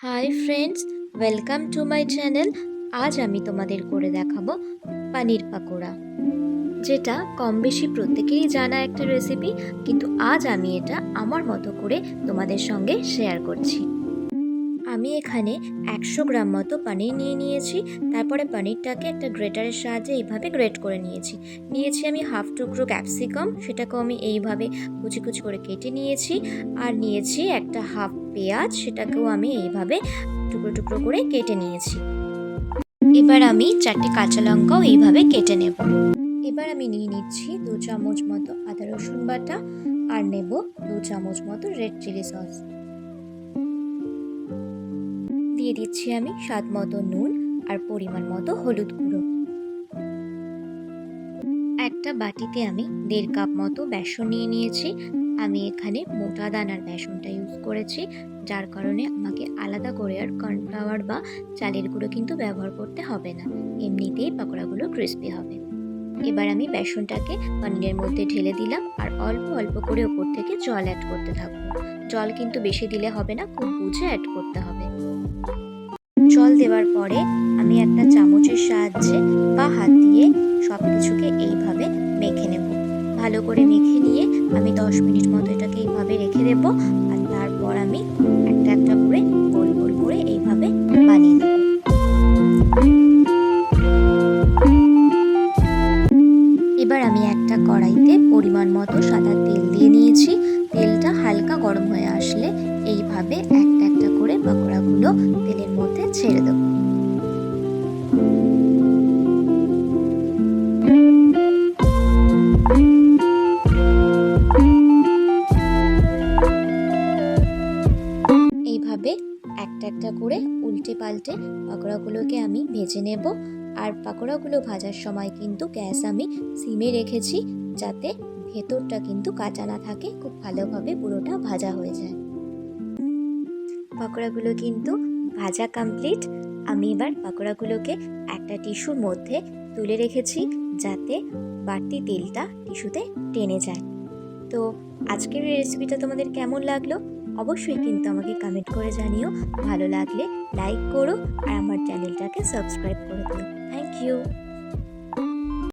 Hi friends, welcome to my channel. আজ আমি তোমাদের করে দেখাবো পানির পাকোড়া, যেটা কম বেশি প্রত্যেকেরই জানা একটা রেসিপি, কিন্তু আজ আমি এটা আমার মতো করে তোমাদের সঙ্গে শেয়ার করছি। আমি এখানে 100 গ্রাম মতো পনির নিয়েছি। তারপরে পনিরটাকে একটা গ্রেটারের সাহায্যে এইভাবে গ্রেট করে নিয়েছি আমি হাফ টুকরো ক্যাপসিকাম, সেটাকেও আমি এইভাবে কুচি কুচি করে কেটে নিয়েছি। আর নিয়েছি একটা হাফ পেঁয়াজ, সেটাকেও আমি এইভাবে টুকরো টুকরো করে কেটে নিয়েছি। এবার আমি 4টে কাঁচা লঙ্কাও এইভাবে কেটে নেব। এবার আমি নিয়ে নিচ্ছি 2 চামচ মতো আদা রসুন বাটা, আর নেব 2 চামচ মতো রেড চিলি সস। দিয়ে দিচ্ছি আমি স্বাদ মতো নুন আর পরিমাণ মতো হলুদ গুঁড়ো। একটা বাটিতে আমি 1.5 কাপ মতো বেসন নিয়েছি। আমি এখানে মোটা দানার বেসনটা ইউজ করেছি, যার কারণে আমাকে আলাদা করে আর কর্নফ্লাওয়ার বা চালের গুঁড়ো কিন্তু ব্যবহার করতে হবে না, এমনিতেই পাকোড়াগুলো ক্রিস্পি হবে। এবার আমি বেসনটাকে পনিরের মধ্যে ঢেলে দিলাম, আর অল্প অল্প করে ওপর থেকে জল অ্যাড করতে থাকবো। জল কিন্তু বেশি দিলে হবে না, খুব বুঝে অ্যাড করতে হবে। জল দেওয়ার পরে আমি একটা চামচের সাহায্যে বা হাত দিয়ে সব কিছুকে এইভাবে মেখে নেব। ভালো করে মেখে নিয়ে আমি 10 মিনিট মতো এটাকে এইভাবে রেখে দেবো। আর তারপর আমি একটা একটা করে গোল গোল করে এইভাবে বানিয়ে নেব। এবার আমি একটা কড়াইতে পরিমাণ মতো সাদা তেল দিয়ে নিয়েছি। তেলটা হালকা গরম হয়ে আসলে এইভাবে একটা একটা করে পাকোড়াগুলো তেলের মধ্যে ছেড়ে দেবো। এইভাবে একটা একটা করে উল্টে পাল্টে পাকোড়াগুলোকে আমি ভেজে নেব। আর পাকোড়াগুলো ভাজার সময় কিন্তু গ্যাস আমি সিমে রেখেছি, যাতে ভেতরটা কিন্তু কাঁচা না থাকে, খুব ভালোভাবে পুরোটা ভাজা হয়ে যায়। পাকোড়াগুলো কিন্তু ভাজা কমপ্লিট। আমি এবার পাকোড়াগুলোকে একটা টিস্যুর মধ্যে তুলে রেখেছি, যাতে বাড়তি তেলটা টিস্যুতে টেনে যায়। তো আজকের এই রেসিপিটা তোমাদের কেমন লাগলো অবশ্যই কিন্তু আমাকে কমেন্ট করে জানিও। ভালো লাগলে লাইক করো আর আমার চ্যানেলটাকে সাবস্ক্রাইব করে দিও। Thank you.